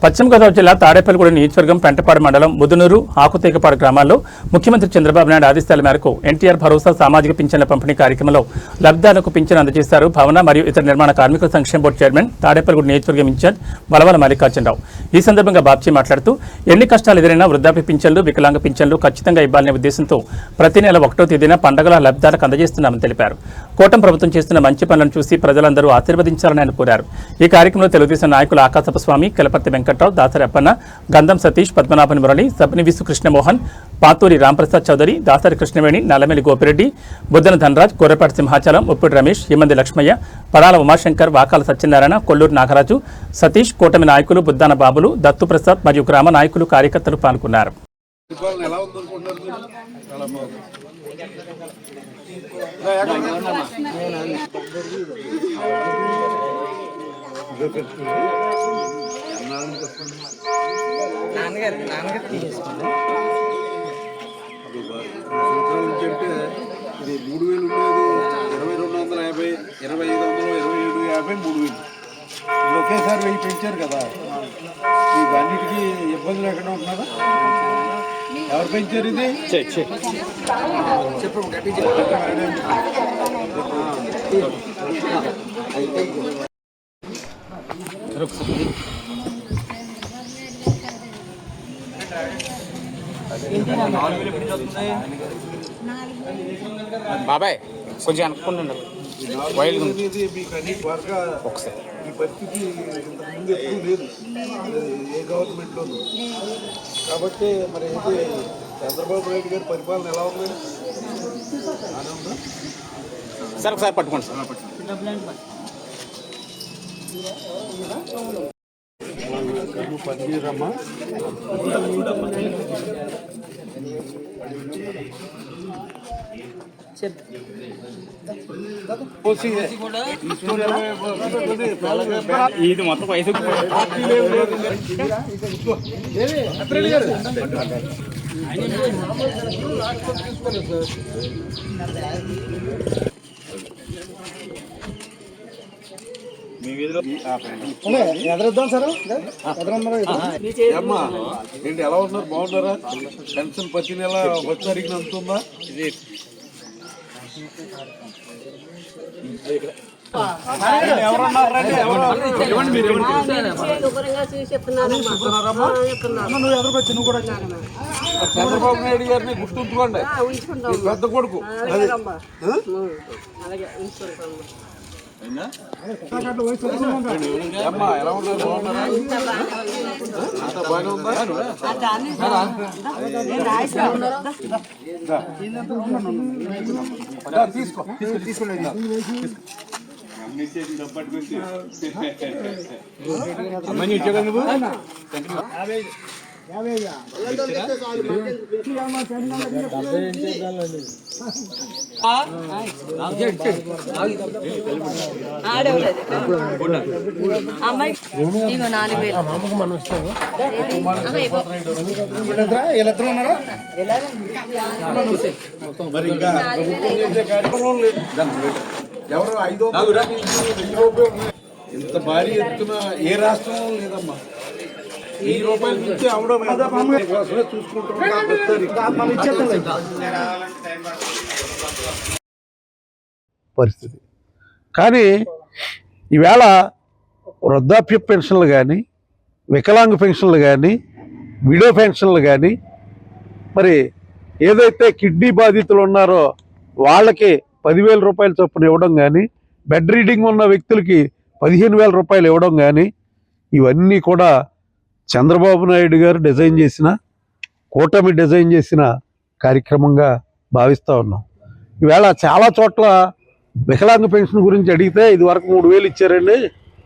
పశ్చిమ గోదావరి జిల్లా తాడేపల్లిగూడెం నియోజకవర్గం పెంటపాడు మండలం ముదునూరు ఆకుతీగపాడు గ్రామాల్లో ముఖ్యమంత్రి చంద్రబాబు నాయుడు ఆదేశాల మేరకు ఎన్టీఆర్ భరోసా సామాజిక పింఛన్ల పంపిణీ కార్యక్రమంలో లబ్ధిదారులకు పింఛన్ అందజేశారు భవన మరియు ఇతర నిర్మాణ కార్మికుల సంక్షేమ బోర్డు చైర్మన్ తాడేపల్లిగూడెం నియోజకవర్గం ఇన్ఛార్జ్ బలవల మల్లికార్జునరావు. ఈ సందర్భంగా బాబ్జీ మాట్లాడుతూ ఎన్ని కష్టాలు ఎదురైనా వృద్ధాప్య పింఛన్లు వికలాంగ పింఛన్లు ఖచ్చితంగా ఇవ్వాలనే ఉద్దేశంతో ప్రతి నెల 1వ తేదీన పండుగల లబ్ధిదారులకు అందజేస్తున్నామని తెలిపారు. కూటమి ప్రభుత్వం చేస్తున్న మంచి పనులను చూసి ప్రజలందరూ ఆశీర్వదించాలని ఆయన కోరారు. ఈ కార్యక్రమంలో తెలుగుదేశం నాయకులు ఆకాశప్ప స్వామి, కెలపర్తి వెంకట్రావు, దాసరి అప్పన్న, గంధం సతీష్, పద్మనాభన్ మురళి, సబ్ని విసు కృష్ణమోహన్, పాతూరి రాంప్రసాద్ చౌదరి, దాసరి కృష్ణవేణి, నల్లమెల్లి గోపిరెడ్డి, బుద్దన ధనరాజ్, గొర్రెపాటి సింహాచలం, ఉప్పిడి రమేష్, హిమంది లక్ష్మయ్య, పడాల ఉమాశంకర్, వాకాల సత్యనారాయణ, కొల్లూరు నాగరాజు, సతీష్, కూటమి నాయకులు బుద్దాన బాబులు, దత్తుప్రసాద్ మరియు గ్రామ నాయకులు కార్యకర్తలు పాల్గొన్నారు. ఇది 3000 ఉండేది 2250, 2500, 2750, 3000 ఒకేసారి 1000 పెంచారు కదా. మీకు అన్నిటికీ ఇబ్బందులు ఎక్కడ ఉంటున్నారా? ఎవరు పెంచారు ఇది? బాబాయ్ కొంచెం అనుకుంటున్నాను మీకు అన్ని త్వరగా ఈ పరిస్థితి ఇంతకుముందు ఎప్పుడూ లేదు ఏ గవర్నమెంట్లోనూ. కాబట్టి మరి అయితే చంద్రబాబు నాయుడు గారి పరిపాలన ఎలా ఉంది? సార్ ఒకసారి పట్టుకోండి సార్. పనిచేయరమ్మా. ఇది మొత్తం వయసు ఎదురుద్దాం సార్. అమ్మా ఏంటి ఎలా ఉన్నారు? బాగున్నారా? పెన్షన్ ప్రతి నెల వచ్చారికి అందుతుందా? చంద్రబాబు నాయుడు గారిని గుర్తుంచుకోండి, పెద్ద కొడుకు. అమ్మా ఎలా ఉన్నారు? బాగున్నారా? అంతా బాగానే ఉందా? తీసుకో తీసుకోండి. మరి ఇంకా ఎవరు 500 ఇంత భారీ ఎత్తున ఏ రాష్ట్రంలో లేదమ్మా. 1000 రూపాయల నుంచి అవడం పరిస్థితి. కానీ ఈవేళ వృద్ధాప్య పెన్షన్లు కానీ, వికలాంగ పెన్షన్లు కానీ, విడో పెన్షన్లు కానీ, మరి ఏదైతే కిడ్నీ బాధితులు ఉన్నారో వాళ్ళకి 10,000 రూపాయల చొప్పున ఇవ్వడం కానీ, బెడ్ రీడింగ్ ఉన్న వ్యక్తులకి 15,000 రూపాయలు ఇవ్వడం కానీ, ఇవన్నీ కూడా చంద్రబాబు నాయుడు గారు డిజైన్ చేసిన, కూటమి డిజైన్ చేసిన కార్యక్రమంగా భావిస్తూ ఉన్నాం. ఈవేళ చాలా చోట్ల వికలాంగ పెన్షన్ గురించి అడిగితే ఇది వరకు 3,000 ఇచ్చారండి,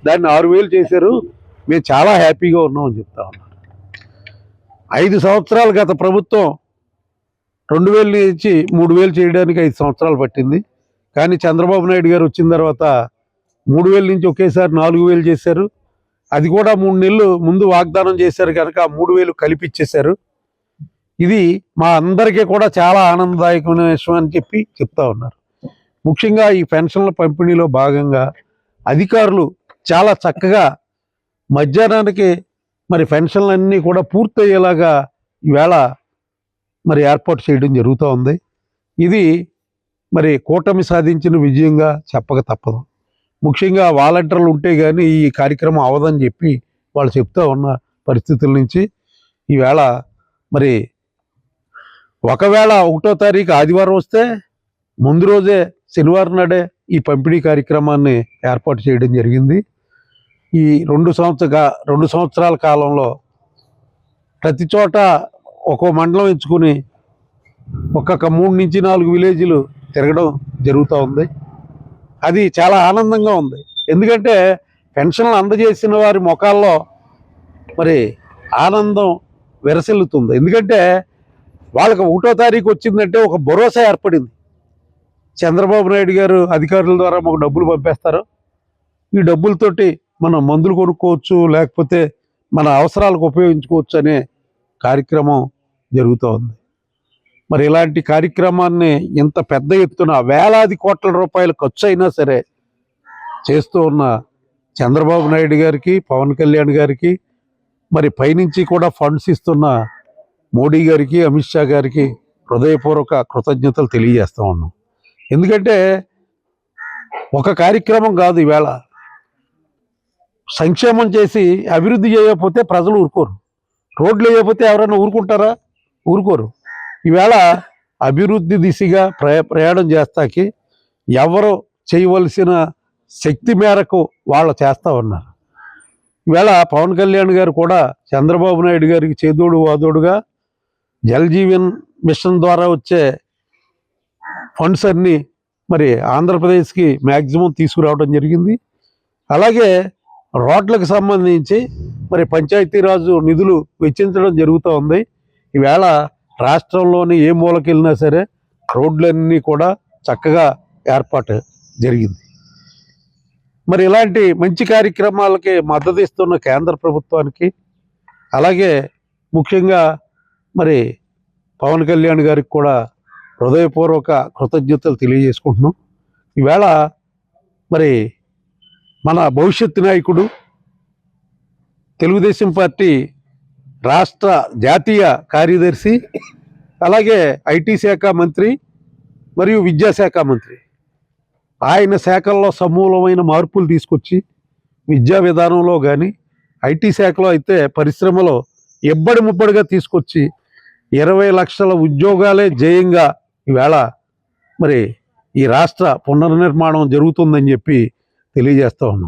దాన్ని 6,000 చేశారు, మేము చాలా హ్యాపీగా ఉన్నామని చెప్తా ఉన్నారు. 5 సంవత్సరాలు గత ప్రభుత్వం 2,000 ఇచ్చి 3,000 చేయడానికి 5 సంవత్సరాలు పట్టింది. కానీ చంద్రబాబు నాయుడు గారు వచ్చిన తర్వాత 3,000 నుంచి ఒకేసారి 4,000 చేశారు. అది కూడా 3 నెలలు ముందు వాగ్దానం చేశారు కనుక 3,000 కలిపిచ్చేశారు. ఇది మా అందరికీ కూడా చాలా ఆనందదాయకమైన విషయం అని చెప్తా ఉన్నారు. ముఖ్యంగా ఈ పెన్షన్ల పంపిణీలో భాగంగా అధికారులు చాలా చక్కగా మధ్యాహ్నానికి మరి పెన్షన్లన్నీ కూడా పూర్తయ్యేలాగా ఈవేళ మరి ఏర్పాటు చేయడం జరుగుతూ ఉంది. ఇది మరి కూటమి సాధించిన విజయంగా చెప్పక తప్పదు. ముఖ్యంగా వాలంటీర్లు ఉంటే కానీ ఈ కార్యక్రమం అవదని చెప్పి వాళ్ళు చెప్తూ ఉన్న పరిస్థితుల నుంచి ఈవేళ మరి ఒకవేళ 1వ తారీఖు ఆదివారం వస్తే ముందు రోజే శనివారం నాడే ఈ పంపిణీ కార్యక్రమాన్ని ఏర్పాటు చేయడం జరిగింది. ఈ 2 సంవత్సరాల కాలంలో ప్రతి చోట ఒక్కో మండలం ఎంచుకుని ఒక్కొక్క 3 నుంచి 4 విలేజ్లు తిరగడం జరుగుతూ ఉంది. అది చాలా ఆనందంగా ఉంది. ఎందుకంటే పెన్షన్లు అందజేసిన వారి ముఖాల్లో మరి ఆనందం విరసిల్లుతుంది. ఎందుకంటే వాళ్ళకి 1వ తారీఖు వచ్చిందంటే ఒక భరోసా ఏర్పడింది. చంద్రబాబు నాయుడు గారు అధికారుల ద్వారా మాకు డబ్బులు పంపేస్తారు, ఈ డబ్బులతోటి మనం మందులు కొనుక్కోవచ్చు, లేకపోతే మన అవసరాలకు ఉపయోగించుకోవచ్చు అనే కార్యక్రమం జరుగుతూ ఉంది. మరి ఇలాంటి కార్యక్రమాన్ని ఇంత పెద్ద ఎత్తున వేలాది కోట్ల రూపాయలు ఖర్చు అయినా సరే చేస్తూ ఉన్న చంద్రబాబు నాయుడు గారికి, పవన్ కళ్యాణ్ గారికి, మరి పైనుంచి కూడా ఫండ్స్ ఇస్తున్న మోడీ గారికి, అమిత్ షా గారికి హృదయపూర్వక కృతజ్ఞతలు తెలియజేస్తూ ఉన్నాం. ఎందుకంటే ఒక కార్యక్రమం కాదు, ఈవేళ సంక్షేమం చేసి అభివృద్ధి చేయకపోతే ప్రజలు ఊరుకోరు, రోడ్లు వేయకపోతే ఎవరైనా ఊరుకుంటారా? ఊరుకోరు. ఈవేళ అభివృద్ధి దిశగా ప్రయాణం చేస్తాకి ఎవరు చేయవలసిన శక్తి మేరకు వాళ్ళు చేస్తూ ఉన్నారు. ఈవేళ పవన్ కళ్యాణ్ గారు కూడా చంద్రబాబు నాయుడు గారికి చేదోడు వాదోడుగా జల్ జీవన్ మిషన్ ద్వారా వచ్చే ఫండ్స్ అన్నీ మరి ఆంధ్రప్రదేశ్కి మ్యాక్సిమం తీసుకురావడం జరిగింది. అలాగే రోడ్లకు సంబంధించి మరి పంచాయతీరాజు నిధులు వెచ్చించడం జరుగుతూ ఉంది. ఈవేళ రాష్ట్రంలోని ఏ మూలకి వెళ్ళినా సరే రోడ్లన్నీ కూడా చక్కగా ఏర్పాటు జరిగింది. మరి ఇలాంటి మంచి కార్యక్రమాలకి మద్దతు ఇస్తున్న కేంద్ర ప్రభుత్వానికి, అలాగే ముఖ్యంగా మరి పవన్ కళ్యాణ్ గారికి కూడా హృదయపూర్వక కృతజ్ఞతలు తెలియజేసుకుంటున్నాం. ఈవేళ మరి మన భవిష్యత్తు నాయకుడు, తెలుగుదేశం పార్టీ రాష్ట్ర జాతీయ కార్యదర్శి, అలాగే ఐటీ శాఖ మంత్రి మరియు విద్యాశాఖ మంత్రి, ఆయన శాఖల్లో సమూలమైన మార్పులు తీసుకొచ్చి విద్యా విధానంలో కానీ, ఐటీ శాఖలో అయితే పరిశ్రమలో ఎబ్బడి ముబ్బడిగా తీసుకొచ్చి 20 లక్షల ఉద్యోగాలే జయంగా ఈవేళ మరి ఈ రాష్ట్ర పునర్నిర్మాణం జరుగుతుందని చెప్పి తెలియజేస్తూ ఉన్నాం.